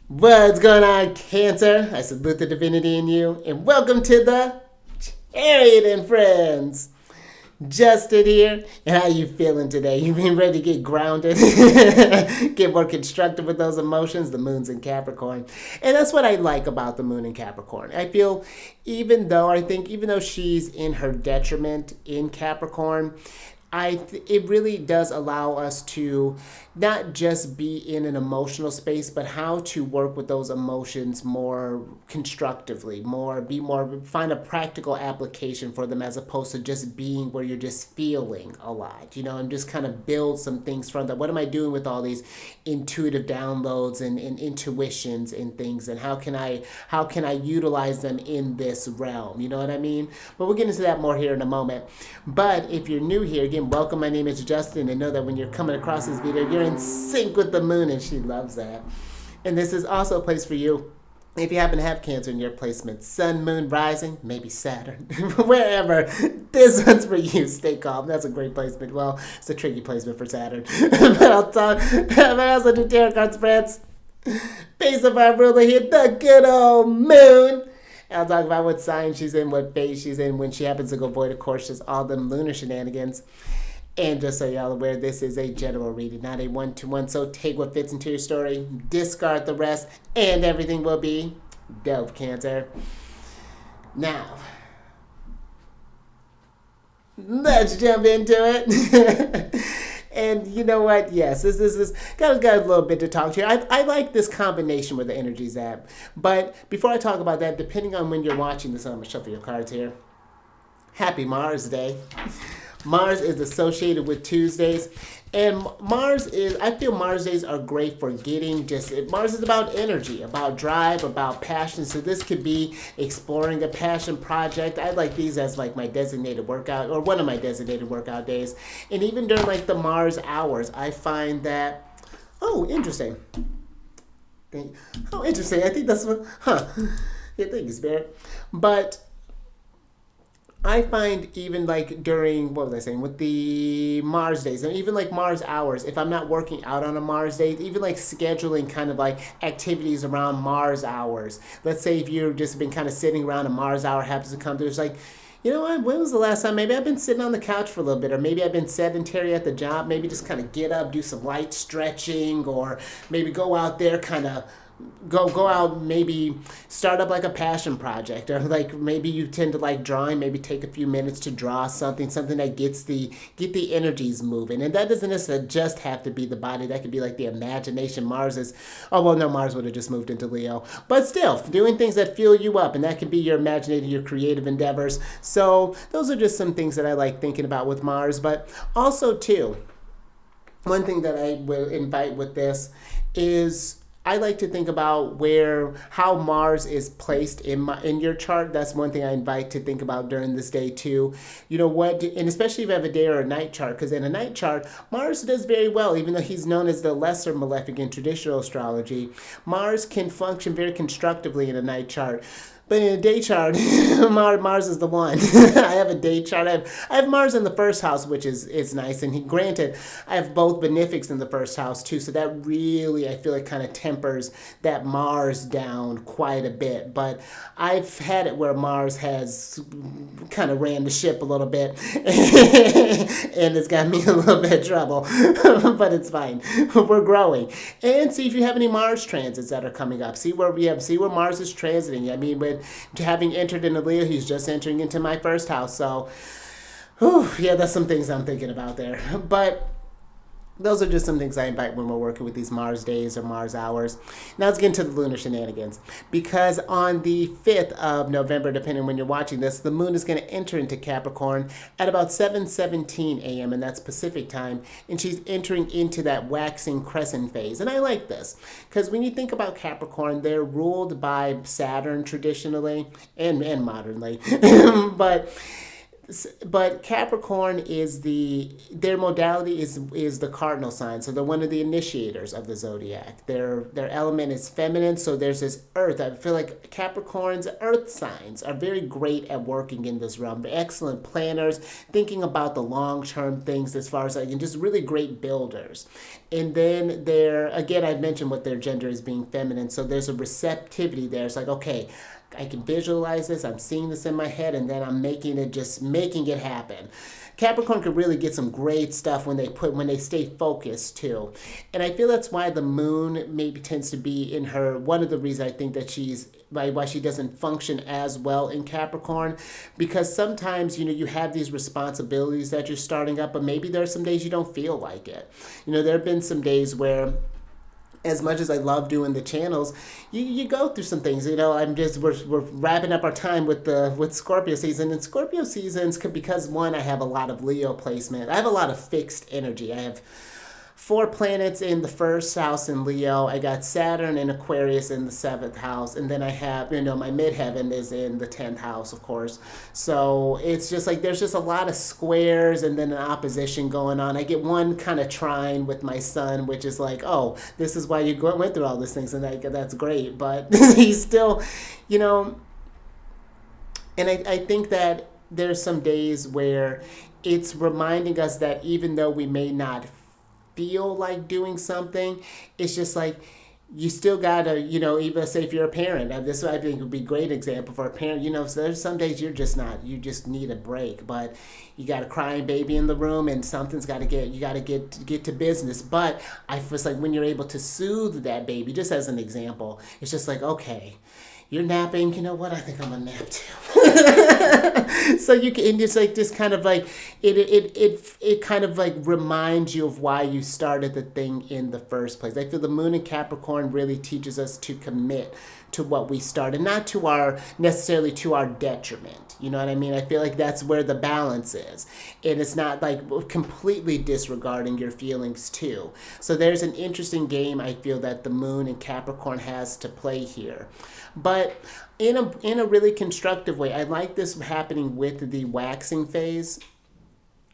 What's going on, Cancer? I salute the divinity in you, and welcome to the Chariot Friends. Justin here, and how you feeling today? You been ready to get grounded, get more constructive with those emotions? The moon's in Capricorn, and that's what I like about the moon in Capricorn. I feel, even though she's in her detriment in Capricorn, it really does allow us to not just be in an emotional space, but how to work with those emotions more constructively, find a practical application for them as opposed to just being where you're just feeling a lot, and just kind of build some things from that. What am I doing with all these intuitive downloads and intuitions and things, and how can I utilize them in this realm? You know what I mean? But we'll get into that more here in a moment. But if you're new here, again, welcome. My name is Justin, and know that when you're coming across this video, you're in sync with the moon, and she loves that. And this is also a place for you if you happen to have Cancer in your placement. Sun, moon, rising, maybe Saturn, wherever. This one's for you. Stay calm. That's a great placement. Well, it's a tricky placement for Saturn. But I'll talk. But I also do tarot card spreads based on our ruler here, the good old moon. I'll talk about what sign she's in, what phase she's in, when she happens to go void, of course, just all them lunar shenanigans. And just so y'all aware, this is a general reading, not a one-to-one. So take what fits into your story, discard the rest, and everything will be dope, Cancer. Now, let's jump into it. And you know what? Yes, this is got a little bit to talk to you. I like this combination where the energy's at. But before I talk about that, depending on when you're watching this, I'm going to shuffle your cards here. Happy Mars Day. Mars is associated with Tuesdays. And I feel Mars days are great for Mars is about energy, about drive, about passion. So this could be exploring a passion project. I like these as like my designated workout, or one of my designated workout days. And even during like the Mars hours, I find that, interesting. Interesting. I think that's what, yeah, thank you, Spirit. But I find even like during, what was I saying, with the Mars days, and even like Mars hours, if I'm not working out on a Mars day, even like scheduling kind of like activities around Mars hours. Let's say if you've just been kind of sitting around, a Mars hour happens to come through, it's like, you know what, when was the last time? Maybe I've been sitting on the couch for a little bit, or maybe I've been sedentary at the job. Maybe just kind of get up, do some light stretching, or maybe go out there, kind of go out, maybe start up like a passion project, or like maybe you tend to like drawing, maybe take a few minutes to draw something that get the energies moving. And that doesn't necessarily just have to be the body. That could be like the imagination. Mars would have just moved into Leo, but still doing things that fill you up, and that can be your imagination, your creative endeavors. So those are just some things that I like thinking about with Mars. But also too, one thing that I will invite with this is, I like to think about how Mars is placed in your chart. That's one thing I invite to think about during this day too. You know what, and especially if you have a day or a night chart, because in a night chart, Mars does very well, even though he's known as the lesser malefic in traditional astrology. Mars can function very constructively in a night chart. But in a day chart, Mars is the one. I have a day chart. I have Mars in the first house, which is nice. And granted, I have both benefics in the first house too. So that really, I feel like, kind of tempers that Mars down quite a bit. But I've had it where Mars has kind of ran the ship a little bit. And it's got me in a little bit of trouble. But it's fine. We're growing. And see if you have any Mars transits that are coming up. See where Mars is transiting. I mean, having entered into Leo, he's just entering into my first house. So, yeah, that's some things I'm thinking about there. But those are just some things I invite when we're working with these Mars days or Mars hours. Now let's get into the lunar shenanigans. Because on the 5th of November, depending on when you're watching this, the moon is going to enter into Capricorn at about 7:17 a.m., and that's Pacific time. And she's entering into that waxing crescent phase. And I like this, because when you think about Capricorn, they're ruled by Saturn traditionally and modernly. But but Capricorn is their modality is the cardinal sign, so they're one of the initiators of the zodiac. Their element is feminine, so there's this earth. I feel like Capricorn's earth signs are very great at working in this realm. They're excellent planners, thinking about the long term things as far as like, and just really great builders. And then they're again, I mentioned what their gender is being feminine, so there's a receptivity there. It's like, okay, I can visualize this. I'm seeing this in my head, and then I'm making it happen. Capricorn could really get some great stuff when they stay focused too, and I feel that's why the moon maybe tends to be in her. One of the reasons I think that she's why she doesn't function as well in Capricorn, because sometimes you have these responsibilities that you're starting up, but maybe there are some days you don't feel like it. There have been some days where, as much as I love doing the channels, you go through some things. We're wrapping up our time with Scorpio season, and Scorpio seasons could, because one, I have a lot of Leo placement. I have a lot of fixed energy. I have 4 planets in the first house in Leo. I got Saturn and Aquarius in the 7th house. And then I have, my midheaven is in the 10th house, of course. So it's just like there's just a lot of squares and then an opposition going on. I get one kind of trine with my son, which is like, oh, this is why you went through all these things. And that's great. But he's still, and I think that there's some days where it's reminding us that even though we may not feel like doing something, it's just like you still gotta, even say if you're a parent, and this I think would be a great example for a parent, so there's some days you just need a break, but you got a crying baby in the room and something's got to get to business. But I feel like when you're able to soothe that baby, just as an example, it's just like, okay, you're napping, you know what, I think I'm gonna nap too. So you can just kind of like it kind of like reminds you of why you started the thing in the first place. I feel the moon in Capricorn really teaches us to commit to what we started, not necessarily to our detriment. You know what I mean? I feel like that's where the balance is. And it's not like completely disregarding your feelings too. So there's an interesting game I feel that the moon in Capricorn has to play here. But in a really constructive way, I like this happening with the waxing phase.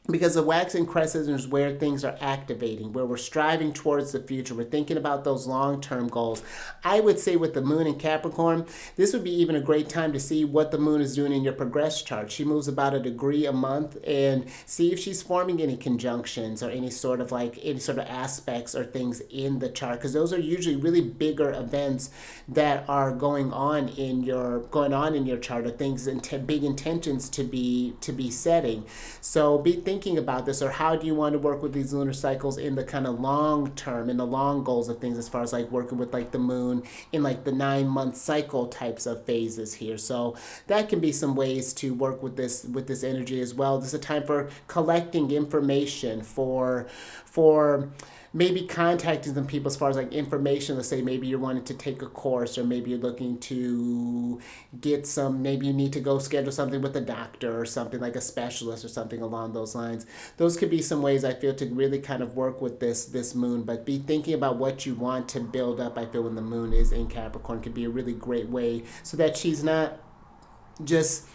Because the waxing crescent is where things are activating, where we're striving towards the future. We're thinking about those long-term goals. I would say with the moon in Capricorn, this would be even a great time to see what the moon is doing in your progress chart. She moves about 1 degree a month, and see if she's forming any conjunctions or any sort of aspects or things in the chart, because those are usually really bigger events that are going on in your chart, or things and big intentions to be setting. So be thinking about this, or how do you want to work with these lunar cycles in the kind of long term, in the long goals of things, as far as like working with like the moon in like the 9-month cycle types of phases here. So that can be some ways to work with this energy as well. This is a time for collecting information, for maybe contacting some people as far as like information. Let's say maybe you're wanting to take a course, or maybe you're looking to get maybe you need to go schedule something with a doctor or something, like a specialist or something along those lines. Those could be some ways I feel to really kind of work with this moon, but be thinking about what you want to build up. I feel when the moon is in Capricorn could be a really great way, so that she's not just,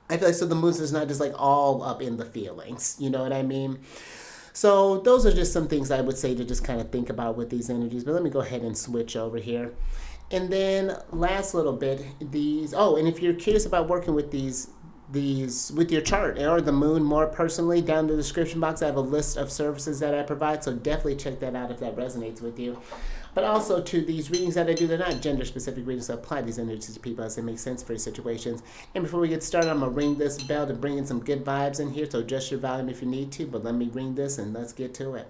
I feel like, so the moon is not just like all up in the feelings, you know what I mean? So those are just some things I would say to just kind of think about with these energies. But let me go ahead and switch over here. And then last little bit, and if you're curious about working with these with your chart or the moon more personally, down in the description box I have a list of services that I provide, so definitely check that out if that resonates with you. But also, to these readings that I do, they're not gender-specific readings, so apply these energies to people as they make sense for your situations. And before we get started, I'm going to ring this bell to bring in some good vibes in here, so adjust your volume if you need to, but let me ring this and let's get to it.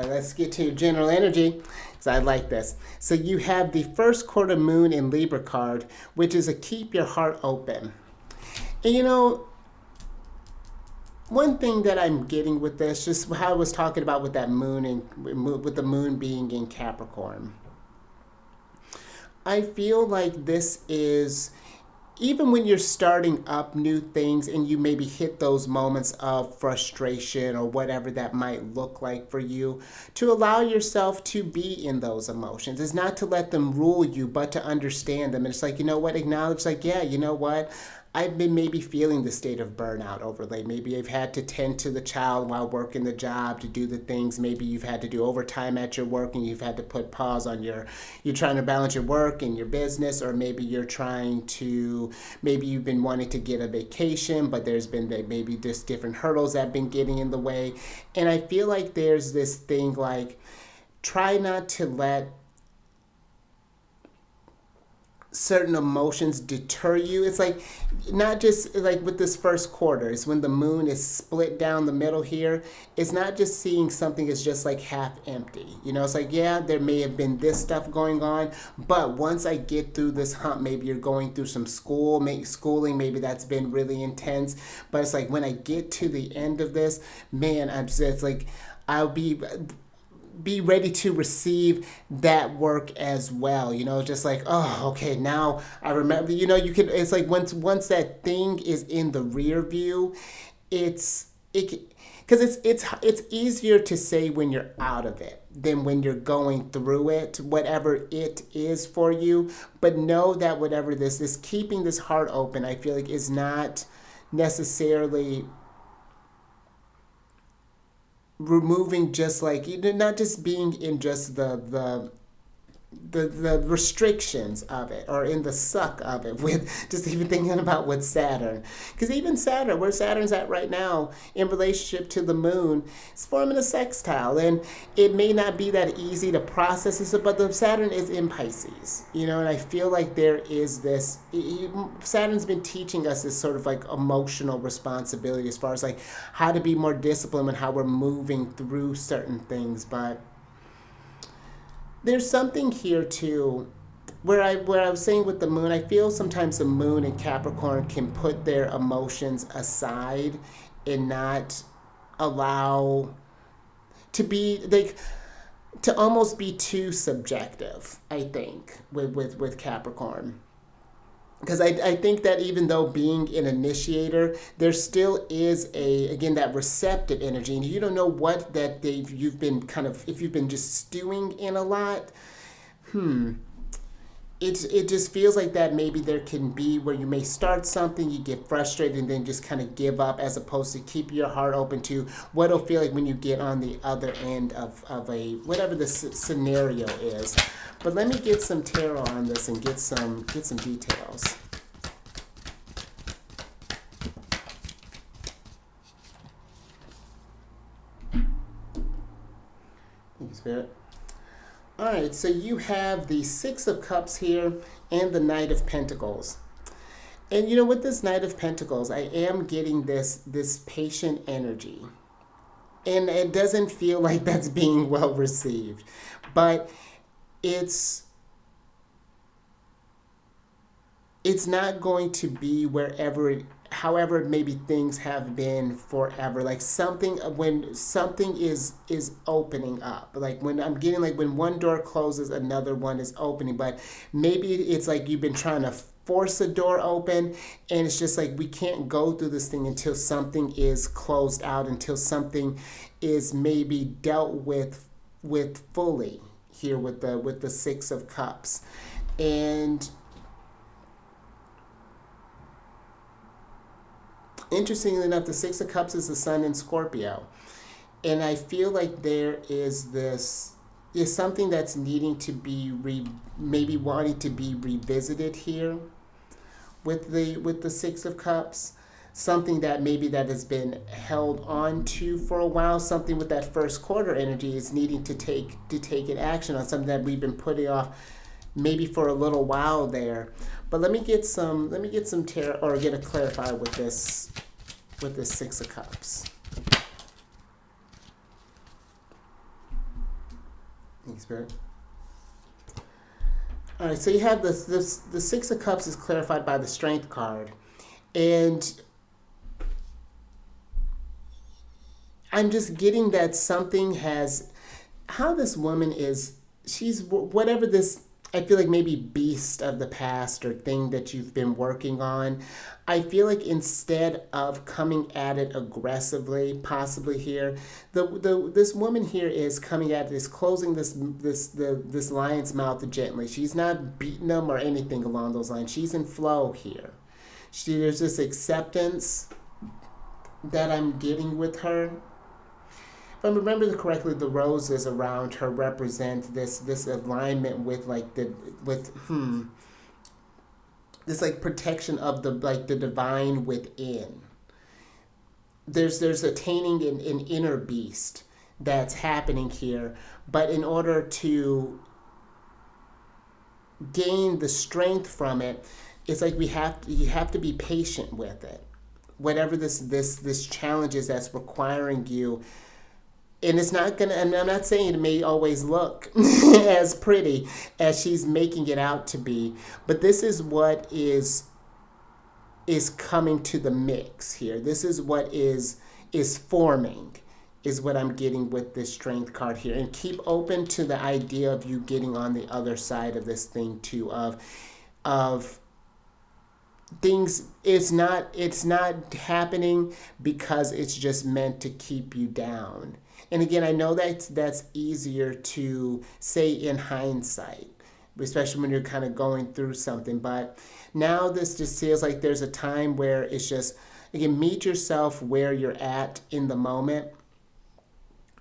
Let's get to your general energy, because I like this. So you have the first quarter moon in Libra card, which is a keep your heart open. And one thing that I'm getting with this, just how I was talking about with that moon and with the moon being in Capricorn, I feel like this is, even when you're starting up new things and you maybe hit those moments of frustration or whatever that might look like for you, to allow yourself to be in those emotions. It's not to let them rule you, but to understand them. And it's like, you know what, acknowledge, like, yeah, you know what, I've been maybe feeling the state of burnout overlay. Maybe I've had to tend to the child while working the job to do the things. Maybe you've had to do overtime at your work and you've had to put pause on you're trying to balance your work and your business, or maybe you're trying to, maybe you've been wanting to get a vacation, but there's been maybe just different hurdles that have been getting in the way. And I feel like there's this thing like, try not to let certain emotions deter you. It's like, not just like with this first quarter, it's when the moon is split down the middle here. It's not just seeing something as just like half empty. You know, it's like, yeah, there may have been this stuff going on, but once I get through this hump, maybe you're going through some schooling, maybe that's been really intense. But it's like, when I get to the end of this, man, it's like, I'll be ready to receive that work as well. You know, just like, oh, okay, now I remember, you know, you can, it's like once that thing is in the rear view, because it's easier to say when you're out of it than when you're going through it, whatever it is for you. But know that whatever this keeping this heart open, I feel like, is not necessarily removing, just like, you know, not just being in just the restrictions of it, or in the suck of it, with just even thinking about with Saturn. Because even Saturn, where Saturn's at right now in relationship to the moon, it's forming a sextile, and it may not be that easy to process this, but the Saturn is in Pisces, you know. And I feel like there is this, Saturn's been teaching us this sort of like emotional responsibility as far as like how to be more disciplined and how we're moving through certain things. But there's something here too, where I was saying with the moon, I feel sometimes the moon in Capricorn can put their emotions aside and not allow to be like, to almost be too subjective, I think, with Capricorn. Because I think that even though being an initiator, there still is again, that receptive energy, and you don't know what that you've been kind of, if you've been just stewing in a lot, it just feels like that maybe there can be where you may start something, you get frustrated, and then just kind of give up, as opposed to keep your heart open to what it'll feel like when you get on the other end of a whatever the scenario is. But let me get some tarot on this and get some details. Thank you, Spirit. All right, so you have the Six of Cups here and the Knight of Pentacles. And you know, with this Knight of Pentacles, I am getting this patient energy. And it doesn't feel like that's being well received. But it's not going to be however maybe things have been forever. Like when something is opening up, like when I'm getting, like when one door closes, another one is opening. But maybe it's like you've been trying to force a door open, and it's just like, we can't go through this thing until something is closed out, until something is maybe dealt with fully here with the Six of Cups. And interestingly enough, the Six of Cups is the Sun in Scorpio. And I feel like there is something that's needing to be maybe wanting to be revisited here with the Six of Cups. Something that maybe that has been held on to for a while. Something with that first quarter energy is needing to take an action on, something that we've been putting off maybe for a little while there. But let me get some tarot, or get a clarifier with this Six of Cups. Thank you, Spirit. All right, so you have the Six of Cups is clarified by the Strength card. And I'm just getting that something has, how this woman is, she's whatever this, I feel like maybe beast of the past or thing that you've been working on. I feel like instead of coming at it aggressively, possibly here, the this woman here is coming at this, closing this lion's mouth gently. She's not beating them or anything along those lines. She's in flow here. There's this acceptance that I'm getting with her. If I remember correctly, the roses around her represent this alignment with like the with this like protection of the like the divine within. There's attaining an inner beast that's happening here, but in order to gain the strength from it, it's like you have to be patient with it. Whatever this challenge is that's requiring you, and it's not gonna, and I'm not saying it may always look as pretty as she's making it out to be, but this is what is coming to the mix here. This is what is forming, is what I'm getting with this strength card here. And keep open to the idea of you getting on the other side of this thing too, of things. It's not happening because it's just meant to keep you down. And again, I know that's easier to say in hindsight, especially when you're kind of going through something. But now this just feels like there's a time where it's just, again, meet yourself where you're at in the moment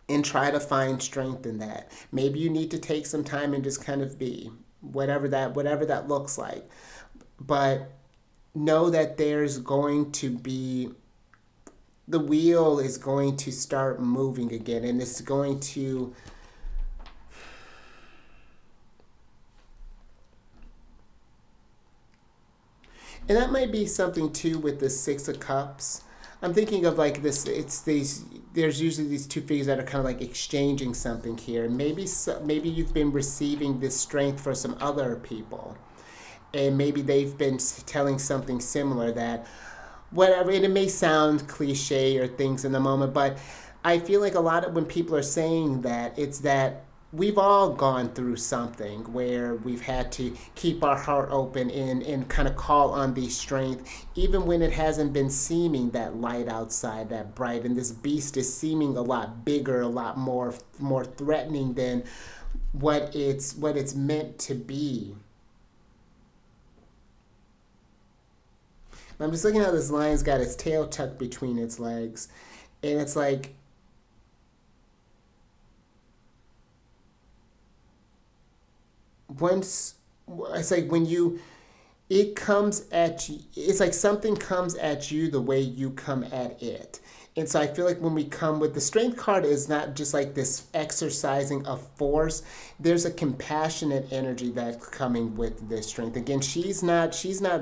and try to find strength in that. Maybe you need to take some time and just kind of be, whatever that looks like. But know that there's going to be, the wheel is going to start moving again, and it's going to, and that might be something too with the Six of Cups. I'm thinking of like this, it's these, there's usually these two figures that are kind of like exchanging something here. Maybe you've been receiving this strength for some other people, and maybe they've been telling something similar that, whatever, and it may sound cliche or things in the moment, but I feel like a lot of when people are saying that, it's that we've all gone through something where we've had to keep our heart open and kind of call on the strength, even when it hasn't been seeming that light outside, that bright, and this beast is seeming a lot bigger, a lot more threatening than what it's meant to be. I'm just looking at how this lion's got its tail tucked between its legs. And it's like, it's like when it comes at you, it's like something comes at you the way you come at it. And so I feel like when we come with the strength card, is not just like this exercising of force. There's a compassionate energy that's coming with this strength. Again, she's not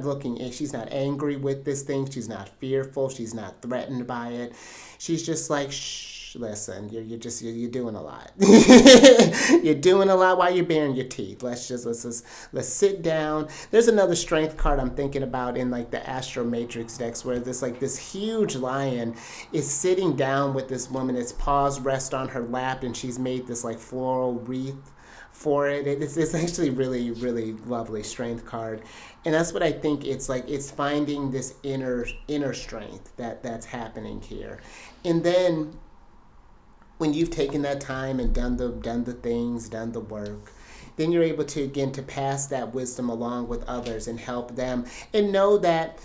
looking, she's not angry with this thing. She's not fearful. She's not threatened by it. She's just like, shh, listen, you're doing a lot. You're doing a lot while you're baring your teeth. Let's sit down. There's another strength card I'm thinking about in like the Astro Matrix decks, where this huge lion is sitting down with this woman. Its paws rest on her lap, and she's made this like floral wreath for it. It's actually really, really lovely strength card. And that's what I think it's like. It's finding this inner strength that's happening here. And then when you've taken that time and done the things, done the work, then you're able to, again, to pass that wisdom along with others and help them, and know that,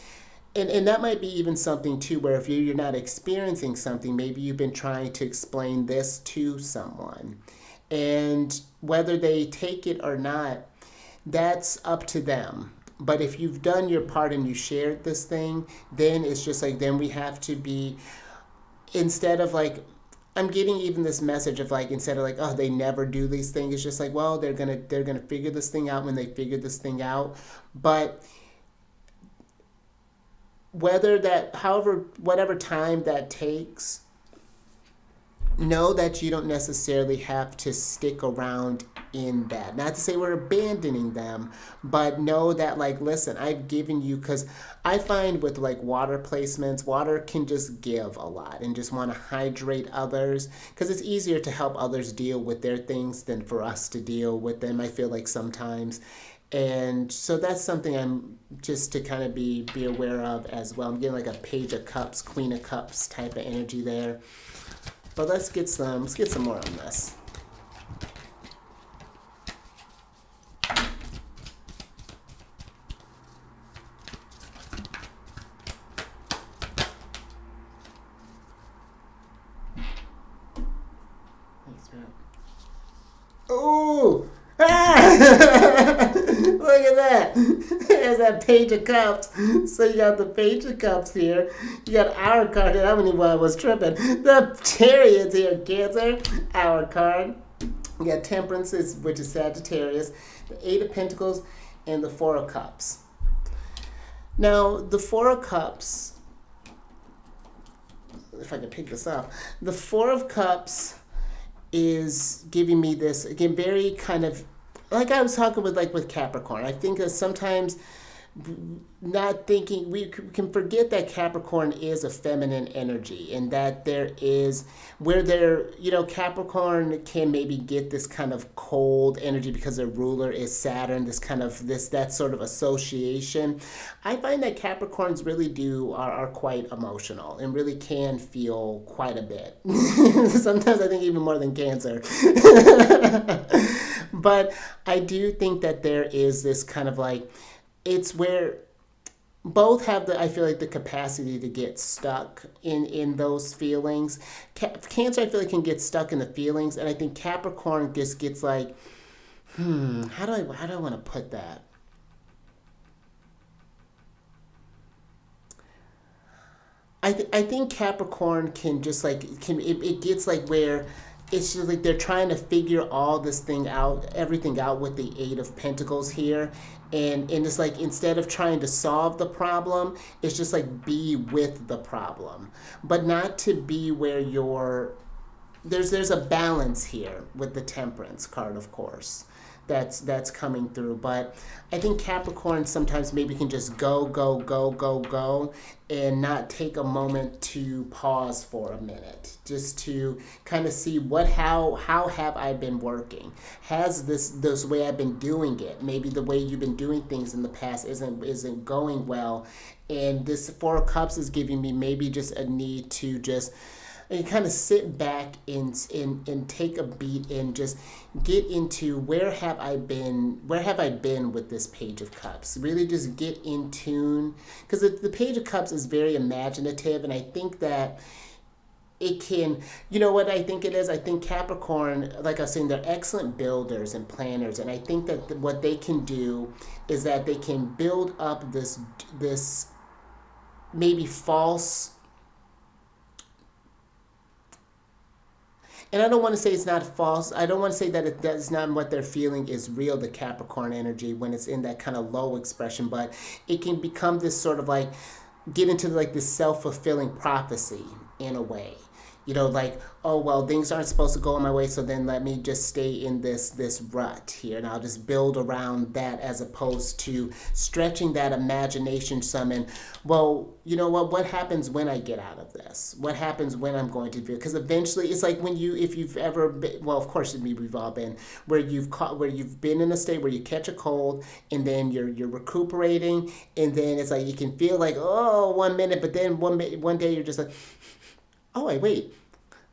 and that might be even something too, where if you're not experiencing something, maybe you've been trying to explain this to someone, and whether they take it or not, that's up to them. But if you've done your part and you shared this thing, then it's just like, then we have to be, instead of like, I'm getting even this message of like, instead of like, oh, they never do these things, it's just like, well, they're gonna figure this thing out when they figure this thing out. But whatever time that takes, know that you don't necessarily have to stick around in that. Not to say we're abandoning them, but know that, like, listen, I've given you, because I find with like water placements, water can just give a lot and just want to hydrate others because it's easier to help others deal with their things than for us to deal with them, I feel like sometimes. And so that's something I'm just to kind of be aware of as well. I'm getting like a Page of Cups, Queen of Cups type of energy there. But let's get some more on this. Ooh! Ah! Look at that. There's that Page of Cups. So you got the Page of Cups here. You got our card. I don't even know why I was tripping. The Chariots here, Cancer. Our card. You got Temperance, which is Sagittarius. The Eight of Pentacles and the Four of Cups. Now, the Four of Cups, if I can pick this up, the Four of Cups is giving me this, again, very kind of, like I was talking with Capricorn. I think that sometimes not thinking, we can forget that Capricorn is a feminine energy and that there is where there, Capricorn can maybe get this kind of cold energy because their ruler is Saturn, this kind of that sort of association. I find that Capricorns really are quite emotional and really can feel quite a bit. Sometimes I think even more than Cancer. But I do think that there is this kind of like, it's where both have I feel like the capacity to get stuck in those feelings. Cancer, I feel like, can get stuck in the feelings, and I think Capricorn just gets like, how do I want to put that? I think Capricorn can just like it gets like where it's just like they're trying to figure all this thing out, everything out with the Eight of Pentacles here. And it's like instead of trying to solve the problem, it's just like be with the problem. But not to be where you're there's a balance here with the Temperance card, of course. That's coming through. But I think Capricorn sometimes maybe can just go, go, go, go, go, and not take a moment to pause for a minute, just to kind of see how have I been working? Has this way I've been doing it? Maybe the way you've been doing things in the past isn't going well, and this Four of Cups is giving me maybe just a need to just and kind of sit back and take a beat and just get into where have I been with this Page of Cups. Really just get in tune, because the Page of Cups is very imaginative, and I think that it can, what I think it is? I think Capricorn, like I was saying, they're excellent builders and planners, and I think that what they can do is that they can build up this maybe false. And I don't want to say it's not false. I don't want to say that that's not what they're feeling is real, the Capricorn energy, when it's in that kind of low expression. But it can become this sort of like, get into like this self-fulfilling prophecy in a way. Like, oh, well, things aren't supposed to go my way, so then let me just stay in this rut here, and I'll just build around that, as opposed to stretching that imagination some. And, well, you know what happens when I get out of this? What happens when I'm going to do? Because eventually, it's like if you've ever been, well, of course, we've all been, where you've been in a state where you catch a cold, and then you're recuperating, and then it's like you can feel like, oh, 1 minute, but then one day you're just like, oh, wait,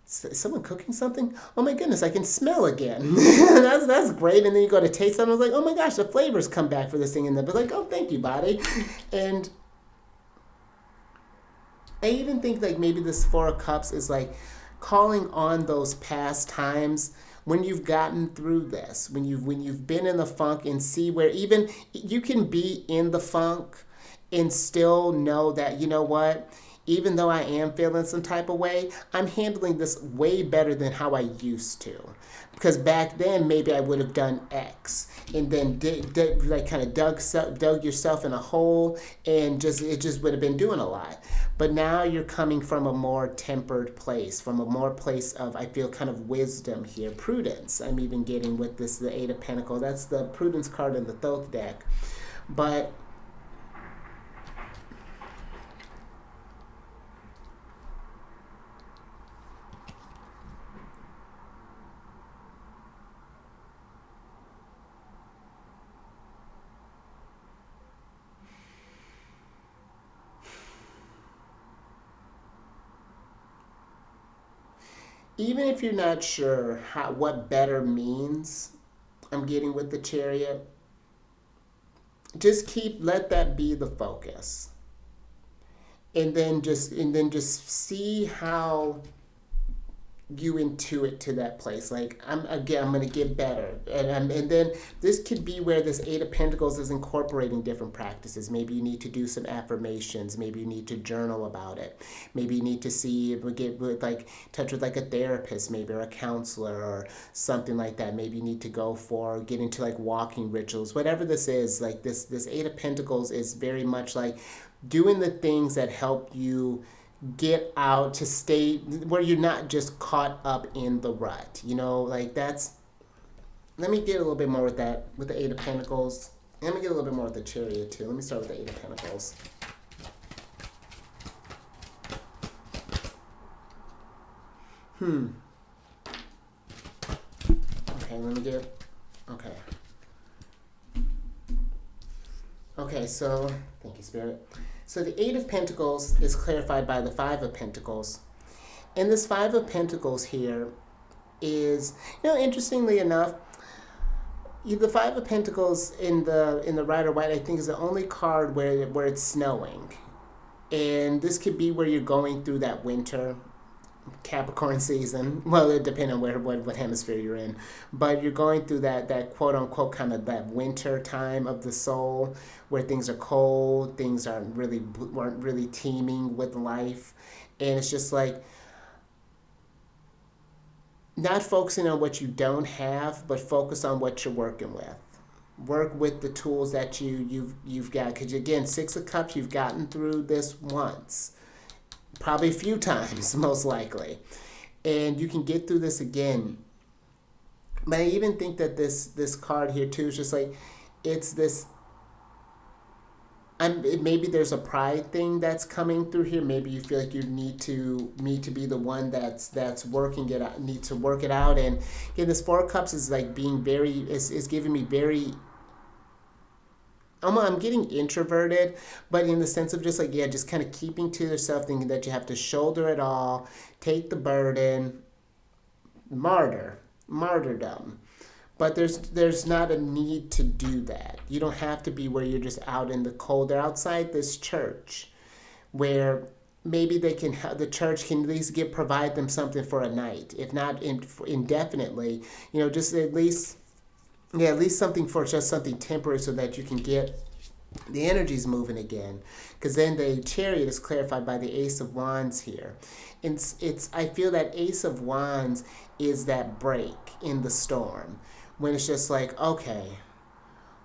is someone cooking something? Oh my goodness, I can smell again. that's great. And then you go to taste something, it's like, oh my gosh, the flavors come back for this thing, and then but like, oh, thank you, body. And I even think like maybe this Four of Cups is like calling on those past times when you've gotten through this, when you've been in the funk, and see where even you can be in the funk and still know that, what, even though I am feeling some type of way, I'm handling this way better than how I used to. Because back then, maybe I would have done X and then like kind of dug yourself in a hole, and it just would have been doing a lot. But now you're coming from a more tempered place, from a more place of, I feel, kind of wisdom here, prudence. I'm even getting with this, the Eight of Pentacles. That's the prudence card in the Thoth deck. But even if you're not sure what better means, I'm getting with the Chariot, just let that be the focus. And then just see how you intuit to that place. Like, I'm gonna get better, and then this could be where this Eight of Pentacles is incorporating different practices. Maybe you need to do some affirmations. Maybe you need to journal about it. Maybe you need to get with like touch with like a therapist, maybe, or a counselor or something like that. Maybe you need to get into like walking rituals. Whatever this is, like this Eight of Pentacles is very much like doing the things that help you get out, to stay where you're not just caught up in the rut, like that's. Let me get a little bit more with that, with the Eight of Pentacles. Let me get a little bit more with the Chariot too. Let me start with the Eight of Pentacles. Okay, let me get. Okay, so thank you, Spirit. So the Eight of Pentacles is clarified by the Five of Pentacles. And this Five of Pentacles here is, interestingly enough, the Five of Pentacles in the Rider White, I think, is the only card where it's snowing. And this could be where you're going through that winter Capricorn season. Well, it depends on what hemisphere you're in, but you're going through that quote unquote kind of that winter time of the soul, where things are cold, things weren't really teeming with life, and it's just like not focusing on what you don't have, but focus on what you're working with. Work with the tools that you've got, because again, Six of Cups, you've gotten through this once. Probably a few times, most likely. And you can get through this again. But I even think that this card here too is just like, it's this, maybe there's a pride thing that's coming through here. Maybe you feel like you need to be the one that's working it out, need to work it out. And again, this Four of Cups is like being very, is giving me very, I'm getting introverted, but in the sense of just like, just kind of keeping to yourself, thinking that you have to shoulder it all, take the burden, martyrdom. But there's not a need to do that. You don't have to be where you're just out in the cold. They're outside this church, where maybe the church can at least provide them something for a night, if not indefinitely. Just at least something for just something temporary, so that you can get the energies moving again. Because then the Chariot is clarified by the Ace of Wands here. I feel that Ace of Wands is that break in the storm, when it's just like, okay,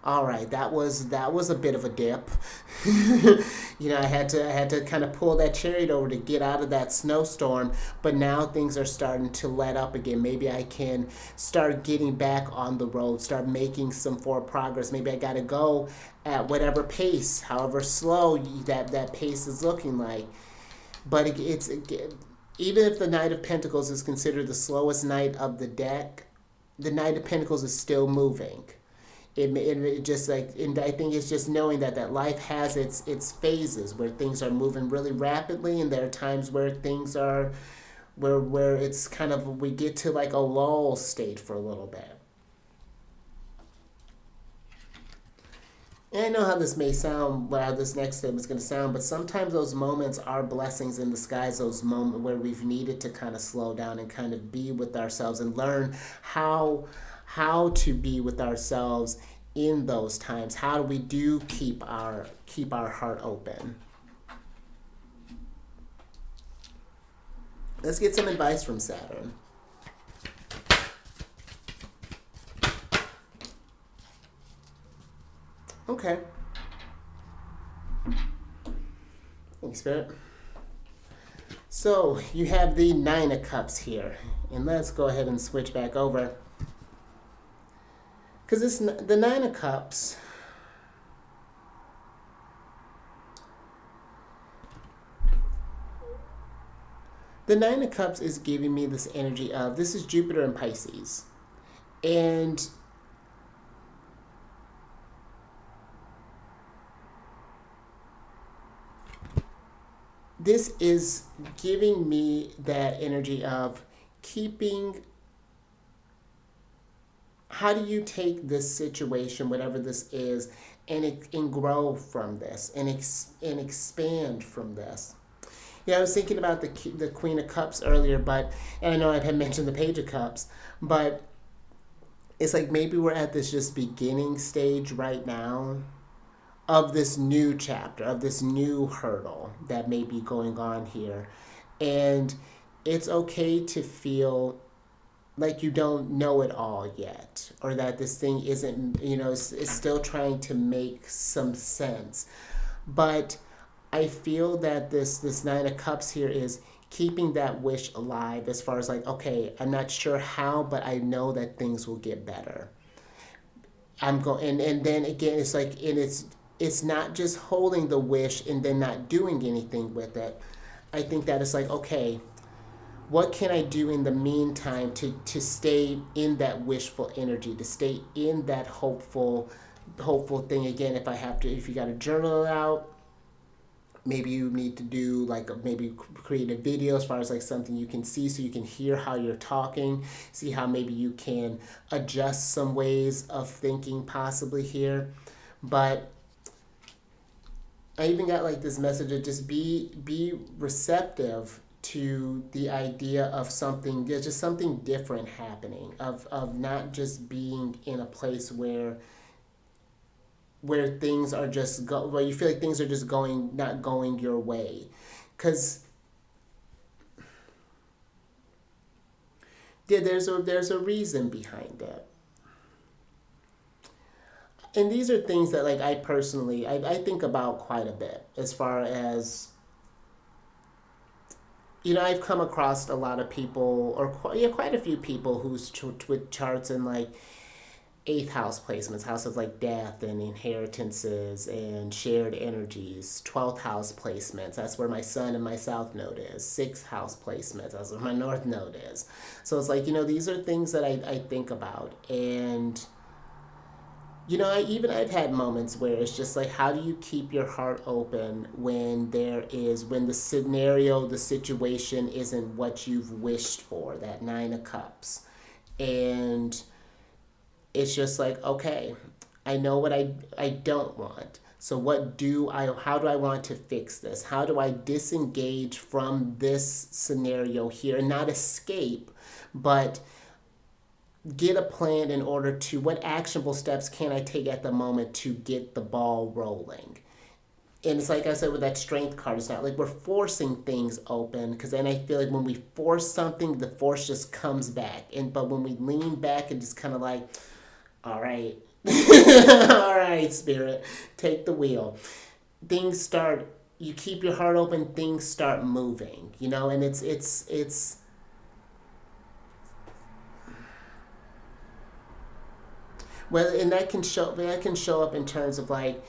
all right, that was a bit of a dip. I had to kind of pull that Chariot over to get out of that snowstorm, but now things are starting to let up again. Maybe I can start getting back on the road, start making some forward progress. Maybe I got to go at whatever pace, however slow that pace is looking like. But even if the Knight of Pentacles is considered the slowest knight of the deck, the Knight of Pentacles is still moving. It just like, and I think it's just knowing that life has its phases, where things are moving really rapidly, and there are times where things are where it's kind of, we get to like a lull state for a little bit. And I know how this may sound, how this next step is going to sound, but sometimes those moments are blessings in disguise, those moments where we've needed to kind of slow down and kind of be with ourselves and learn how to be with ourselves in those times. How do we keep our heart open? Let's get some advice from Saturn. Okay. Thanks, Spirit. So you have the Nine of Cups here. And let's go ahead and switch back over. Because the Nine of Cups... The Nine of Cups is giving me this energy of, this is Jupiter and Pisces. And this is giving me that energy of keeping, how do you take this situation, whatever this is, and grow from this, and expand from this. Yeah, I was thinking about the Queen of Cups earlier, and I know I had mentioned the Page of Cups, but it's like maybe we're at this just beginning stage right now of this new chapter, of this new hurdle that may be going on here. And it's okay to feel like you don't know it all yet, or that this thing isn't, is still trying to make some sense. But I feel that this Nine of Cups here is keeping that wish alive, as far as like, okay, I'm not sure how, but I know that things will get better. And then again, it's like, and it's not just holding the wish and then not doing anything with it. I think that it's like, okay, what can I do in the meantime to stay in that wishful energy, to stay in that hopeful thing. Again, if you got to journal it out, maybe you need to do maybe create a video, as far as like something you can see, so you can hear how you're talking, see how maybe you can adjust some ways of thinking possibly here. But I even got like this message of just be receptive to the idea of something, just something different happening, of not just being in a place where things are just where you feel like things are just not going your way, because there's a reason behind it. And these are things that like I personally I think about quite a bit, as far as, I've come across a lot of people, or quite a few people who's with charts in like 8th house placements, house of like death and inheritances and shared energies. 12th house placements, that's where my sun and my south node is. 6th house placements, that's where my north node is. So it's like, these are things that I think about. And I've had moments where it's just like, how do you keep your heart open when the scenario, the situation isn't what you've wished for, that Nine of Cups. And it's just like, okay, I know what I don't want. So how do I want to fix this? How do I disengage from this scenario here and not escape, but get a plan in order to, what actionable steps can I take at the moment to get the ball rolling? And it's like I said with that Strength card, it's not like we're forcing things open, because then I feel like when we force something, the force just comes back. But when we lean back and just kind of like, all right, all right, Spirit, take the wheel. Things start, you keep your heart open, things start moving, and it's well, and that can show up in terms of like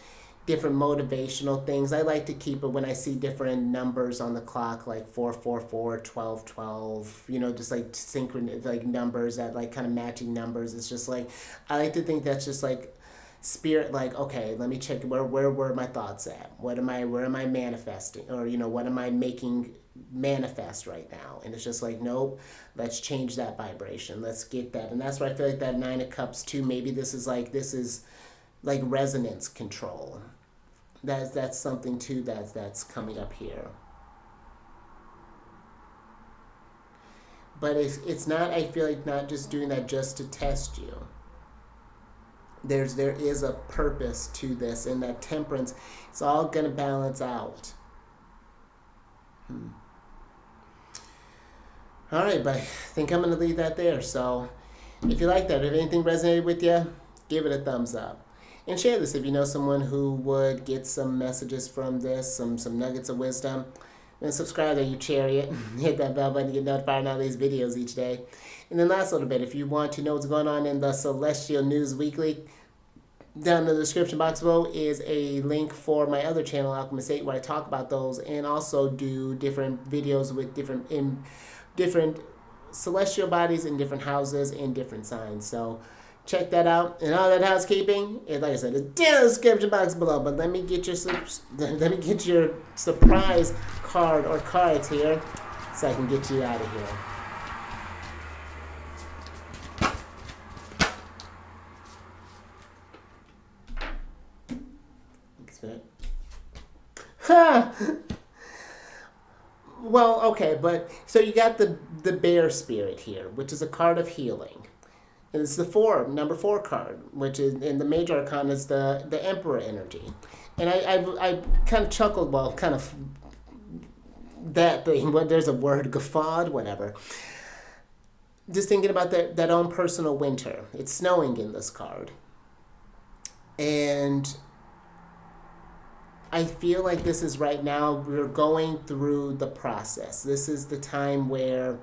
different motivational things. I like to keep it when I see different numbers on the clock, like 444, 1212, just like synchronous, like numbers that like kind of matching numbers. It's just like, I like to think that's just like Spirit, like, okay, let me check where were my thoughts at? Where am I manifesting? Or, what am I making manifest right now? And it's just like, nope, let's change that vibration. Let's get that. And that's why I feel like that Nine of Cups too, maybe this is like resonance control. That's something too that's coming up here. But it's not, I feel like, not just doing that just to test you. There is a purpose to this, and that Temperance, it's all gonna balance out. All right, but I think I'm going to leave that there. So if you like that, if anything resonated with you, give it a thumbs up. And share this if you know someone who would get some messages from this, some nuggets of wisdom. And subscribe to you Chariot. Hit that bell button to get notified of all these videos each day. And then last little bit, if you want to know what's going on in the Celestial News Weekly, down in the description box below is a link for my other channel, Alchemist 8, where I talk about those and also do different videos with different celestial bodies in different houses and different signs. So check that out. And all that housekeeping, and like I said, it's down in the description box below. But let me get your surprise card or cards here, so I can get you out of here. Ha! Well, okay, but so you got the bear spirit here, which is a card of healing. And it's the number 4 card, which is in the major arcana is the Emperor energy. And I kind of chuckled, well, kind of that thing, but there's a word, guffawed, whatever. Just thinking about that own personal winter. It's snowing in this card. And I feel like this is right now, we're going through the process. This is the time where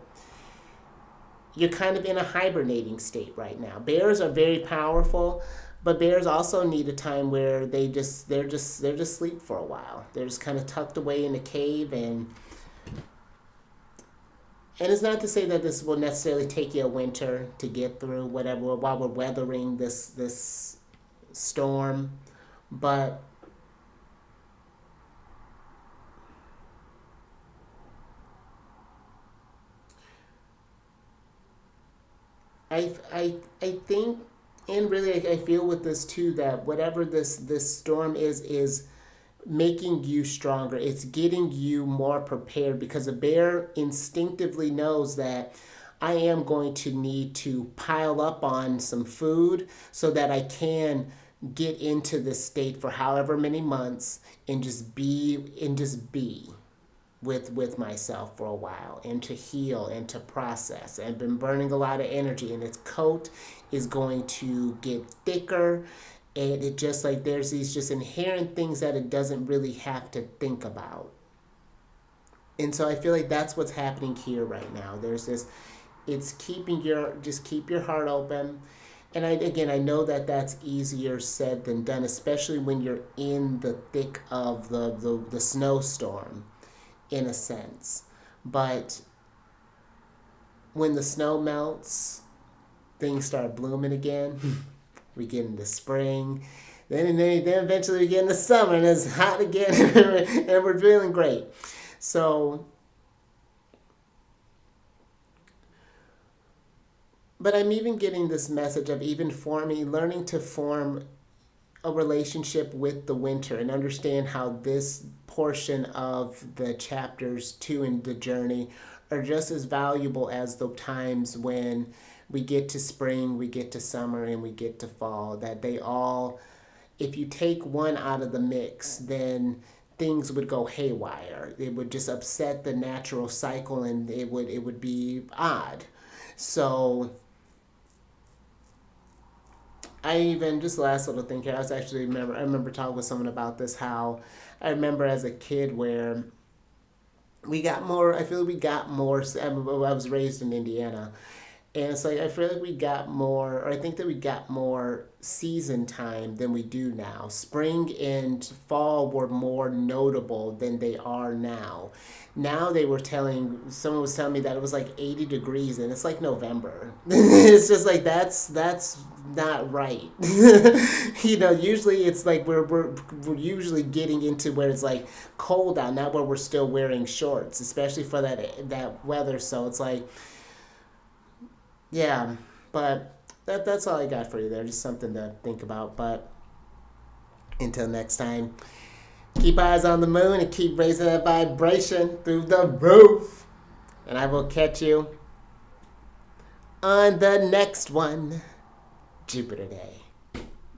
you're kind of in a hibernating state right now. Bears are very powerful, but bears also need a time where they're just sleep for a while. They're just kind of tucked away in a cave, and it's not to say that this will necessarily take you a winter to get through whatever while we're weathering this storm, but I think, and really I feel with this too, that whatever this storm is making you stronger. It's getting you more prepared, because a bear instinctively knows that I am going to need to pile up on some food so that I can get into this state for however many months and just be with myself for a while, and to heal and to process. I've been burning a lot of energy, and its coat is going to get thicker, and it just like there's these just inherent things that it doesn't really have to think about. And so I feel like that's what's happening here right now. There's this, it's keep your heart open. And I know that that's easier said than done, especially when you're in the thick of the snowstorm, in a sense. But when the snow melts, things start blooming again. We get into spring. Then eventually we get into summer, and it's hot again, and we're feeling great. So, but I'm even getting this message of even learning to form a relationship with the winter and understand how this portion of the chapters 2 in the journey are just as valuable as the times when we get to spring, we get to summer, and we get to fall. That they all, if you take one out of the mix, then things would go haywire. It would just upset the natural cycle, and it would be odd. So just last little thing here, I remember talking with someone about this, how I remember as a kid where I was raised in Indiana, and it's like I feel like we got more, or I think that we got more season time than we do now. Spring and fall were more notable than they are now. Now someone was telling me that it was like 80 degrees, and it's like November. It's just like that's not right. Usually it's like we're usually getting into where it's like cold out, not where we're still wearing shorts, especially for that weather. So it's like, yeah, but that's all I got for you there. Just something to think about. But until next time, keep eyes on the moon and keep raising that vibration through the roof. And I will catch you on the next one, Jupiter Day.